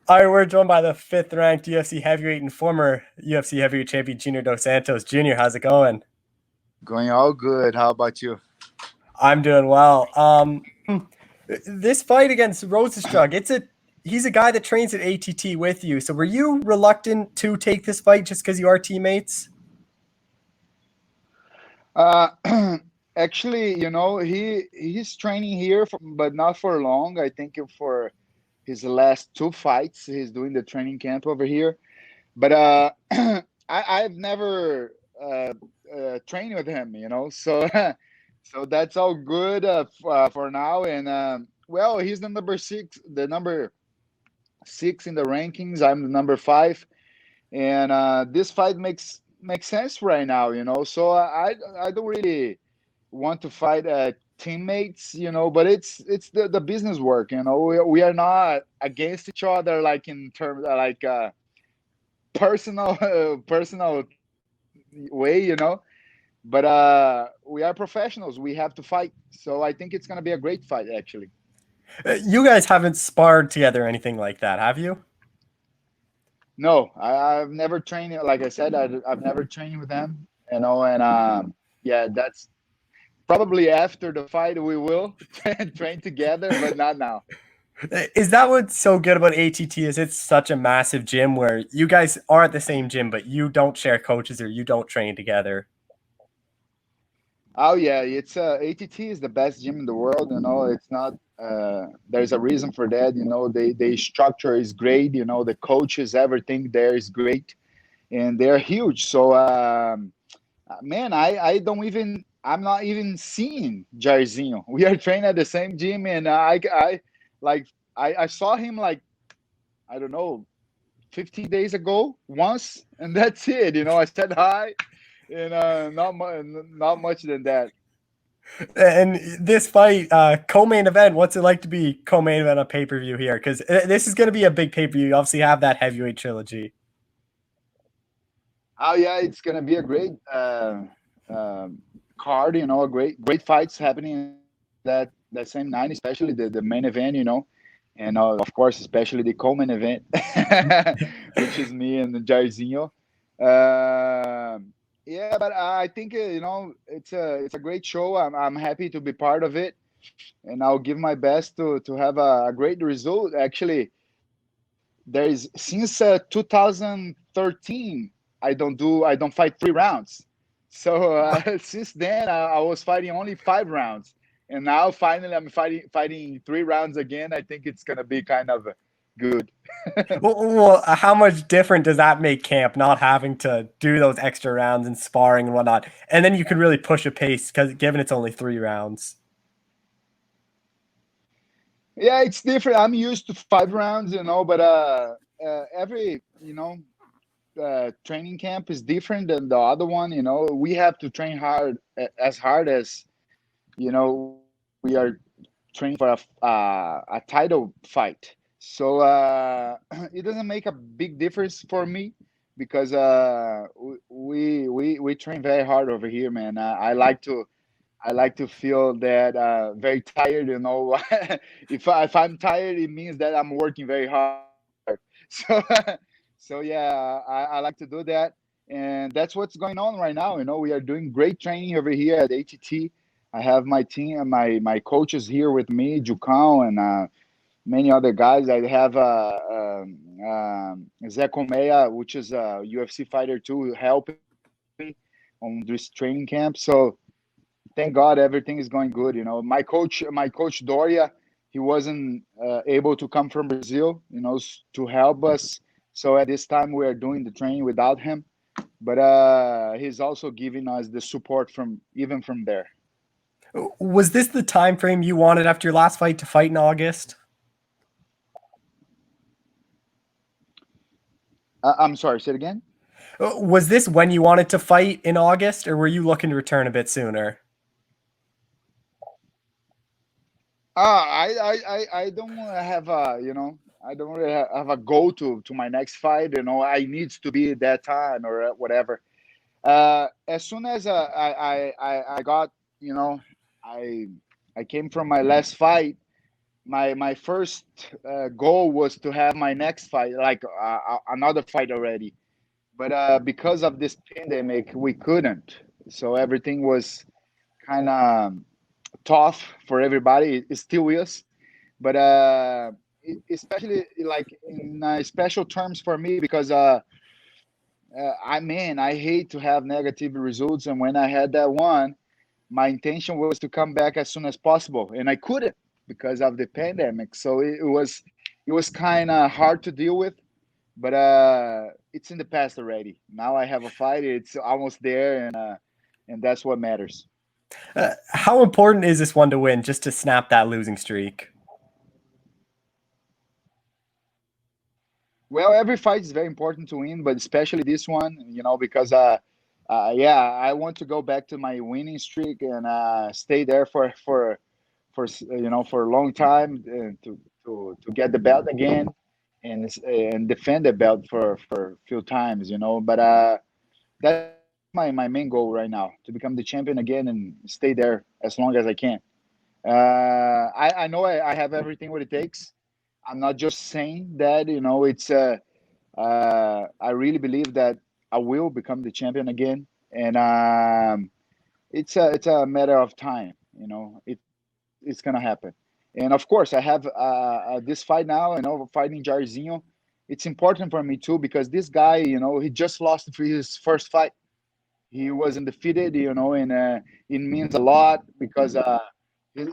All right, we're joined by the fifth-ranked UFC heavyweight and former UFC heavyweight champion Junior Dos Santos. Junior, how's it going? Going all good. How about you? I'm doing well. This fight against Rozenstruik, he's a guy that trains at ATT with you. So were you reluctant to take this fight just because you are teammates? Uh, Actually, he's training here, but not for long. I think for his last two fights, he's doing the training camp over here. But I've never trained with him, so so that's all good for now. And well, he's the number six in the rankings. I'm the number five. And this fight makes sense right now, So I don't really want to fight teammates, but it's the business work, We are not against each other, like in terms like personal personal way, But we are professionals. We have to fight. So I think it's gonna be a great fight, actually. You guys haven't sparred together or anything like that, have you? No, I've never trained. Like I said, I've never trained with them, And yeah, that's probably after the fight we will train together, but not now. Is that what's so good about ATT? Is it's such a massive gym where you guys are at the same gym, but you don't share coaches or you don't train together? Oh yeah, it's ATT is the best gym in the world. It's not. There's a reason for that. They structure is great. The coaches, everything there is great, and they're huge. So man, I don't even. I'm not even seeing Jairzinho. We are training at the same gym, and I like I saw him like I don't know 15 days ago once, and that's it. I said hi, and not much than that. And this fight, co-main event, what's it like to be co-main event on pay-per-view here? Because this is going to be a big pay-per-view. You obviously have that heavyweight trilogy. Oh yeah, it's gonna be a great card. A great fights happening that same night, especially the main event. And of course, especially the co-main event, which is me and Jairzinho. Yeah, but I think it's a great show. I'm happy to be part of it, and I'll give my best to have a great result. Actually, there is since 2013 I don't fight 3 rounds. So since then I was fighting only 5 rounds, and now finally I'm fighting 3 rounds again. I think it's gonna be kind of good. Well, how much different does that make camp not having to do those extra rounds and sparring and whatnot? And then you can really push a pace because given it's only 3 rounds. Yeah, it's different. I'm used to 5 rounds, but every training camp is different than the other one. We have to train hard as we are training for a title fight. So it doesn't make a big difference for me because we train very hard over here, man. I like to feel that very tired. If I'm tired, it means that I'm working very hard. So so yeah, I like to do that, and that's what's going on right now. We are doing great training over here at ATT. I have my team and my coaches here with me, Jucão, and many other guys. I have Zé Colmeia, which is a UFC fighter too, helping me on this training camp. So thank God everything is going good. My coach Doria, he wasn't able to come from Brazil, to help us. So at this time we are doing the training without him, but he's also giving us the support from even from there. Was this the time frame you wanted after your last fight to fight in August? I'm sorry, say it again. Was this when you wanted to fight in August, or were you looking to return a bit sooner? I don't want to have I don't really have a goal to my next fight. I needs to be at that time or whatever. As soon as I got, I I came from my last fight, my first goal was to have my next fight, like another fight already. But because of this pandemic, we couldn't. So everything was kind of tough for everybody. It still is, but especially like in special terms for me because I hate to have negative results, and when I had that one, my intention was to come back as soon as possible, and I couldn't because of the pandemic. So it was kind of hard to deal with, but it's in the past already. Now I have a fight; it's almost there, and that's what matters. How important is this one to win just to snap that losing streak? Well, every fight is very important to win, but especially this one, because yeah, I want to go back to my winning streak and stay there for a long time to get the belt again and defend the belt for a few times. But that's my main goal right now, to become the champion again and stay there as long as I can. I know I have everything what it takes. I'm not just saying that. It's I really believe that I will become the champion again, and it's a matter of time. It's gonna happen. And of course, I have this fight now. Fighting Jairzinho. It's important for me too because this guy, he just lost his first fight. He was undefeated, and it means a lot because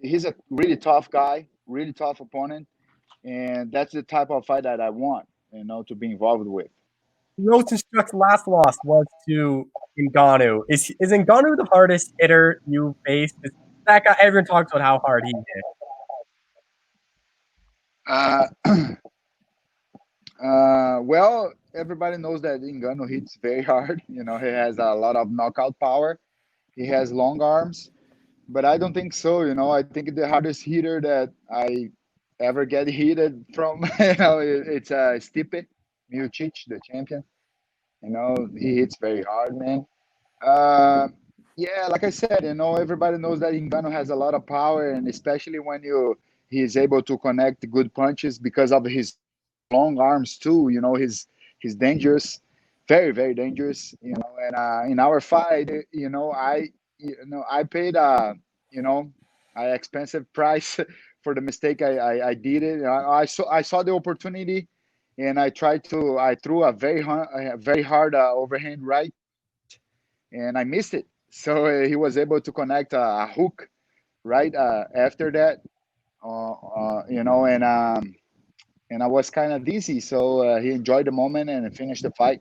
he's a really tough guy, really tough opponent, and that's the type of fight that I want, to be involved with. Rozenstruik's last loss was to Ngannou. Is Ngannou the hardest hitter you faced? That guy, everyone talks about how hard he hit. Uh, well, everybody knows that Ngannou hits very hard. He has a lot of knockout power. He has long arms, but I don't think so. I think the hardest hitter that I ever get heated from, it's Stipe Miocic, the champion. He hits very hard, man. Uh, yeah, like I said, everybody knows that Ngannou has a lot of power, and especially when he is able to connect good punches because of his long arms too. He's dangerous, very very dangerous. And in our fight, I paid you know a expensive price for the mistake I did it. I saw the opportunity, and I threw a very hard overhand right, and I missed it. So he was able to connect a hook right after that, and I was kind of dizzy. So he enjoyed the moment and finished the fight.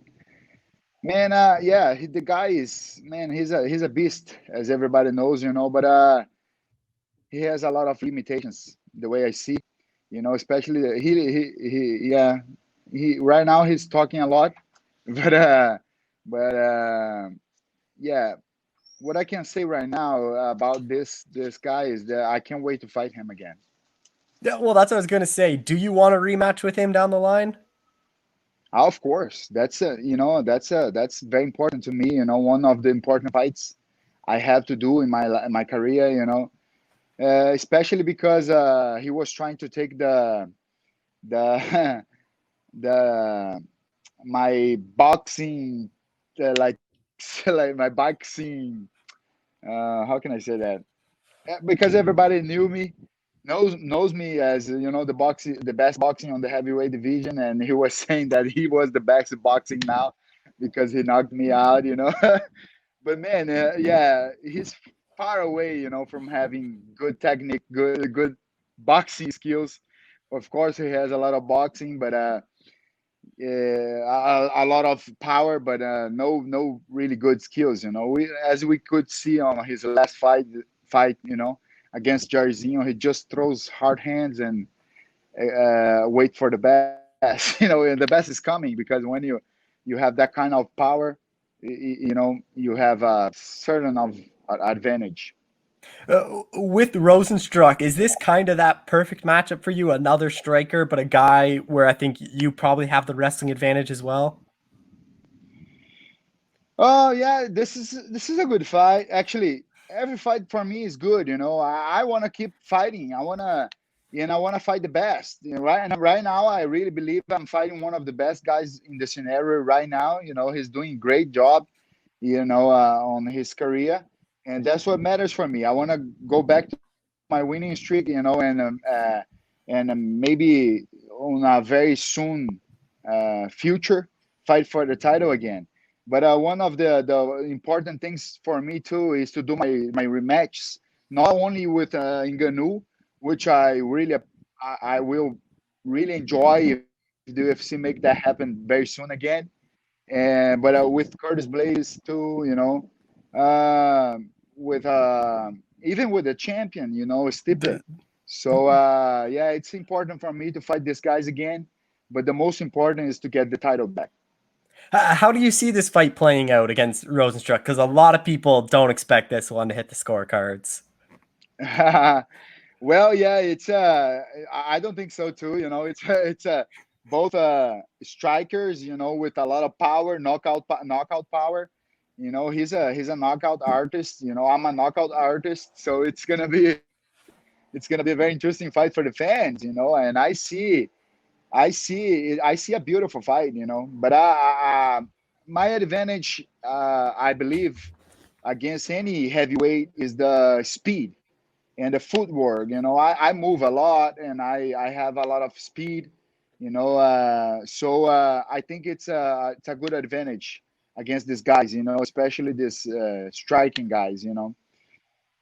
Man, yeah, the guy is, man. He's a beast, as everybody knows, but he has a lot of limitations. The way I see, especially yeah, he right now he's talking a lot, but yeah, what I can say right now about this guy is that I can't wait to fight him again. Yeah, well, that's what I was going to say. Do you want a rematch with him down the line? Of course, that's very important to me. One of the important fights I have to do in my career. Especially because he was trying to take the the my boxing like like my boxing. How can I say that? Because everybody knew me, knows me as the best boxing on the heavyweight division, and he was saying that he was the best boxing now because he knocked me out. But man, yeah, he's far away, from having good technique, good boxing skills. Of course, he has a lot of boxing, but a lot of power, but no really good skills. As we could see on his last fight, against Jairzinho, he just throws hard hands and wait for the best. And the best is coming because when you have that kind of power, you have a certain of advantage. With Rozenstruik, is this kind of that perfect matchup for you? Another striker, but a guy where I think you probably have the wrestling advantage as well? Oh yeah, this is a good fight. Actually, every fight for me is good. I want to keep fighting. I want to. and I want to fight the best. Right now, I really believe I'm fighting one of the best guys in the scenario right now. He's doing a great job, on his career, and that's what matters for me. I want to go back to my winning streak, and maybe on a very soon future fight for the title again. But one of the important things for me too is to do my rematches, not only with Ngannou, which I will really enjoy if the UFC make that happen very soon again, and but with Curtis Blaze too, with even with the champion, Stipe. The, So yeah, it's important for me to fight these guys again, but the most important is to get the title back. how do you see this fight playing out against Rozenstruik? Because a lot of people don't expect this one to hit the scorecards. Well, yeah, it's I don't think so too. It's both strikers, with a lot of power, knockout power. He's a knockout artist. I'm a knockout artist, so it's gonna be a very interesting fight for the fans. And I see a beautiful fight. But my advantage, I believe, against any heavyweight is the speed and the footwork. I move a lot and I have a lot of speed. So I think it's a good advantage against these guys. Especially this striking guys.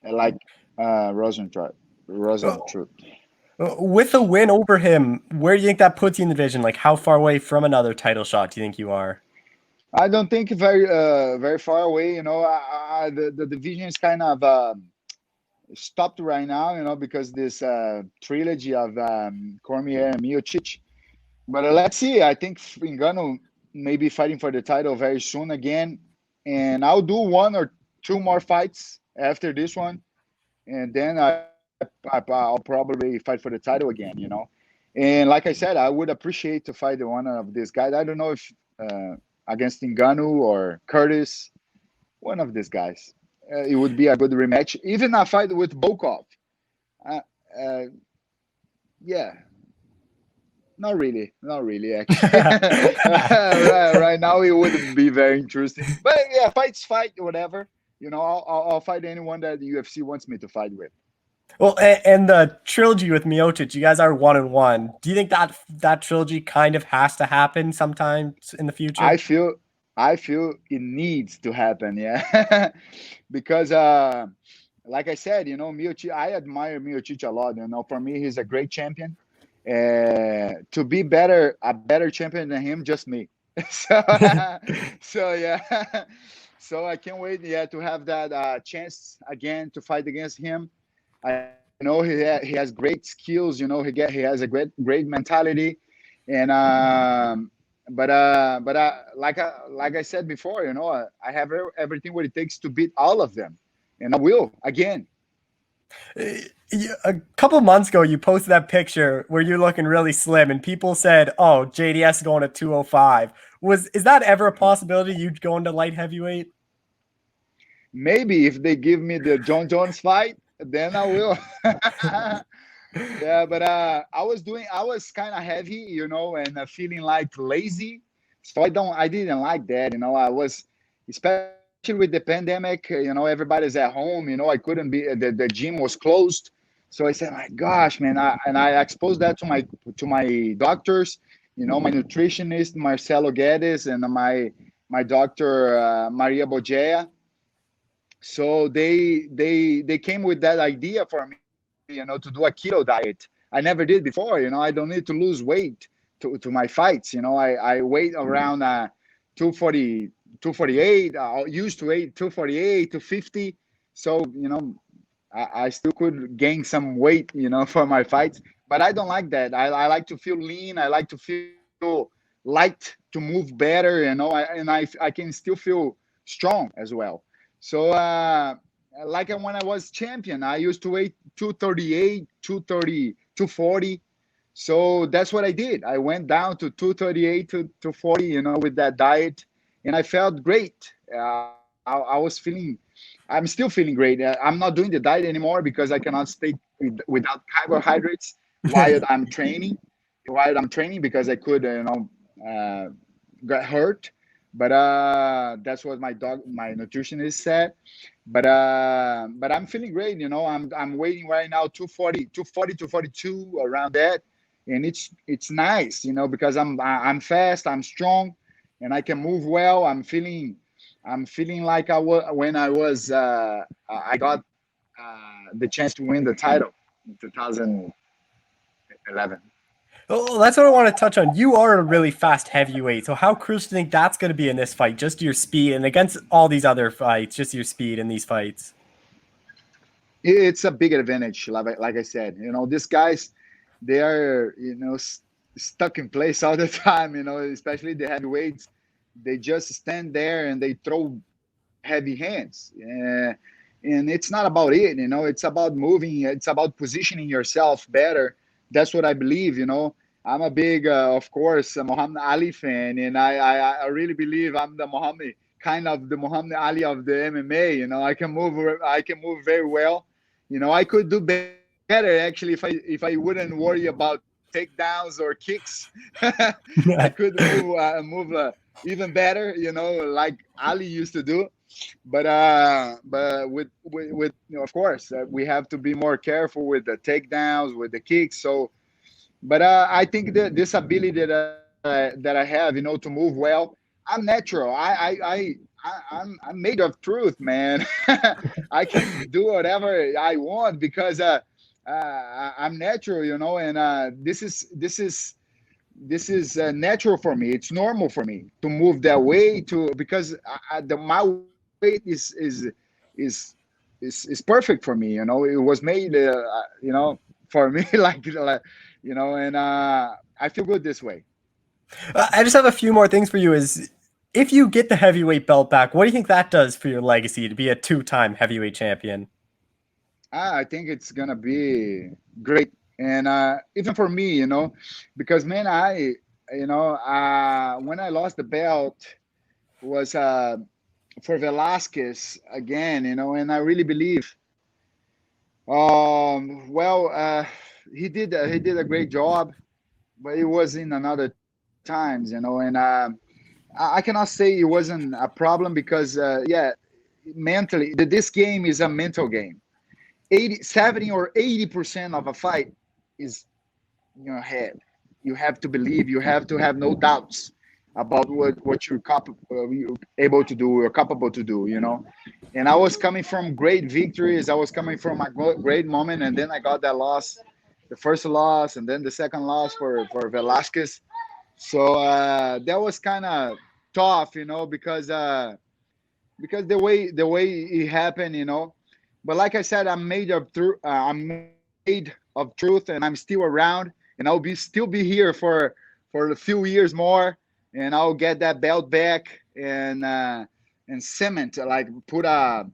Like Rosenstruck. Uh, Rosenstruck. With a win over him, where do you think that puts you in the division? Like, how far away from another title shot do you think you are? I don't think very far away. The division is kind of stopped right now. Because this trilogy of Cormier and Miocic. But let's see. I think Ngannou may be fighting for the title very soon again, and I'll do one or two more fights after this one, and then I'll probably fight for the title again. And like I said, I would appreciate to fight one of these guys. I don't know if against Ngannou or Curtis, one of these guys. It would be a good rematch, even a fight with Volkov. Uh, uh, yeah, not really, actually. Right now, it wouldn't be very interesting. But yeah, fight, whatever. I'll fight anyone that the UFC wants me to fight with. Well, and the trilogy with Miocic, you guys are 1-1. Do you think that trilogy kind of has to happen sometimes in the I future? feel, I feel it needs to happen. Yeah, because like I said, Miocic, I admire Miocic a lot. For me, he's a great champion. To be a better champion than him, just me. so, so yeah. So I can't wait, yeah, to have that chance again to fight against him. I know he has great skills. He has a great mentality, and like I said before, I have everything what it takes to beat all of them, and I will again. A couple months ago, you posted that picture where you're looking really slim, and people said, "Oh, JDS going to 205." Is that ever a possibility you'd go into light heavyweight? Maybe if they give me the John Jones fight, then I will. Yeah, but I was kind of heavy, and feeling like lazy. So I didn't like that. I was, especially with the pandemic. Everybody's at home. I couldn't be. The gym was closed. So I said, my gosh, man, and I exposed that to my doctors. My nutritionist Marcelo Guedes and my doctor Maria Bogea. So they came with that idea for me, to do a keto diet. I never did before. I don't need to lose weight to my fights. I weight around 240, 248. I used to weight 248 to 50. So I still could gain some weight, for my fights. But I don't like that. I like to feel lean. I like to feel light to move better. I can still feel strong as well. So, like when I was champion, I used to weigh 238, 230, 240. So that's what I did. I went down to 238 to 40, with that diet, and I felt great. I was I'm still feeling great. I'm not doing the diet anymore because I cannot stay without carbohydrates. while I'm training, because I could, uh, got hurt. But that's what my nutritionist said. But I'm feeling great. I'm waiting right now 240 to 42 around that, and it's nice. Because I'm fast, I'm strong, and I can move well. I'm feeling like I was when I got the chance to win the title in 2011. Well, that's what I want to touch on. You are a really fast heavyweight, so how crucial do you think that's going to be in this fight? Just your speed, and against all these other fights, just your speed in these fights. It's a big advantage, like I said. These guys, they are stuck in place all the time. Especially the heavyweights. They just stand there and they throw heavy hands. And it's not about it. It's about moving. It's about positioning yourself better. That's what I believe. I'm a big, of course, a Muhammad Ali fan, and I really believe I'm the Muhammad Ali of the MMA. I can move very well. I could do better actually if I wouldn't worry about takedowns or kicks. I could move even better. Like Ali used to do. But with of course, we have to be more careful with the takedowns, with the kicks. So, but I think that this ability that I have, to move well, I'm natural. I'm made of truth, man. I can do whatever I want because I'm natural, and this is natural for me. It's normal for me to move that way because my weight is perfect for me. It was made, for me, and I feel good this way. I just have a few more things for you. Is if you get the heavyweight belt back, what do you think that does for your legacy to be a two-time heavyweight champion? I think it's gonna be great, and even for me, because man, when I lost the belt was for Velasquez again, and I really believe, well, he did a great job, but it was in another times, and I cannot say it wasn't a problem because yeah, mentally, this game is a mental game. 80, 70 or 80% of a fight is in your head. You have to believe, you have to have no doubts about what you're able to do or capable to do. And I was coming from great victories. I was coming from a great moment, and then I got that loss, the first loss, and then the second loss for Velasquez. So that was kind of tough, because the way it happened. But like I said, I'm made of truth, and I'm still around, and I'll still be here for a few years more, and I'll get that belt back and cement, like put a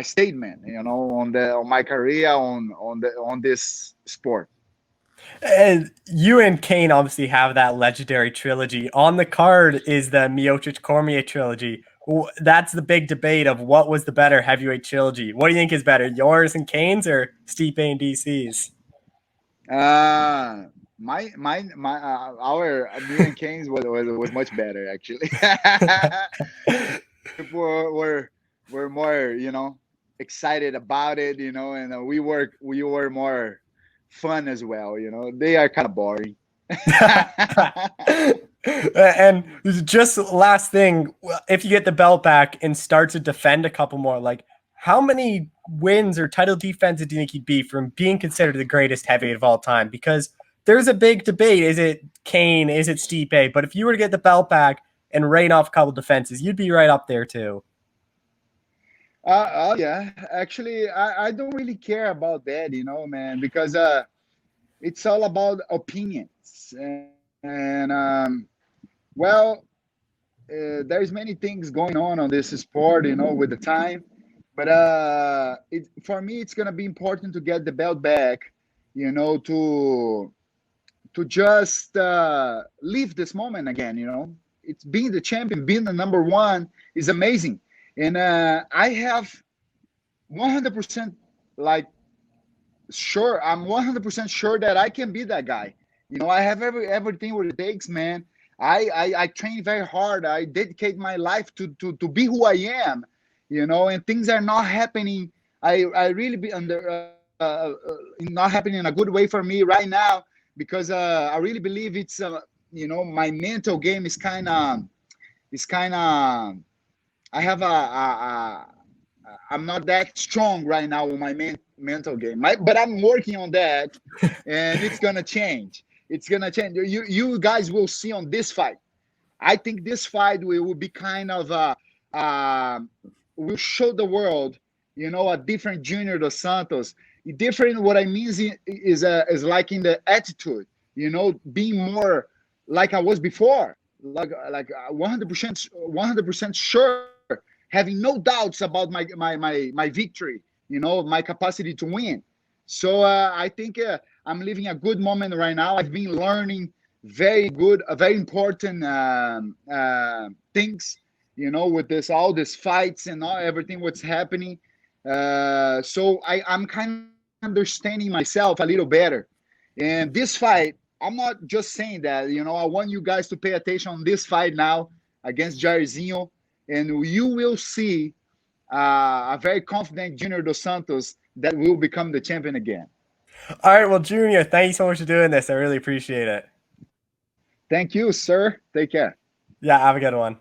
statement, on my career on this sport. And you and Kane obviously have that legendary trilogy. On the card is the Miocic Cormier trilogy. That's the big debate of what was the better heavyweight trilogy. What do you think is better, yours and Kane's or Stipe and DC's? My our me and Kings was much better actually. People were more, excited about it, and we were more fun as well. They are kind of boring. And just last thing, if you get the belt back and start to defend a couple more, like how many wins or title defenses do you think you'd be from being considered the greatest heavyweight of all time? Because there's a big debate. Is it Kane? Is it Stipe? But if you were to get the belt back and rain off a couple defenses, you'd be right up there too. Oh yeah, actually, I don't really care about that, man, because it's all about opinions, and well, there's many things going on this sport, with the time. But for me, it's gonna be important to get the belt back, to just live this moment again. It's being the champion, being the number one is amazing, and I have 100% like sure. I'm 100% sure that I can be that guy. I have everything what it takes, man. I train very hard. I dedicate my life to be who I am, and things are not happening. I really be under not happening in a good way for me right now because I really believe it's my mental game is kind of I have I'm not that strong right now with my mental game. But I'm working on that, and it's gonna change. It's gonna change. You guys will see on this fight. I think this fight will be kind of uh, will show the world, a different Junior dos Santos. Different. What I mean is like in the attitude, being more like I was before, like 100% sure, having no doubts about my victory, my capacity to win. So I think I'm living a good moment right now. I've been learning very good, very important things, with all these fights and everything what's happening. So I'm kind of understanding myself a little better. And this fight, I'm not just saying that, I want you guys to pay attention on this fight now against Jairzinho, and you will see a very confident Junior dos Santos that will become the champion again. All right, well, Junior, thank you so much for doing this. I really appreciate it. Thank you, sir. Take care. Yeah, have a good one.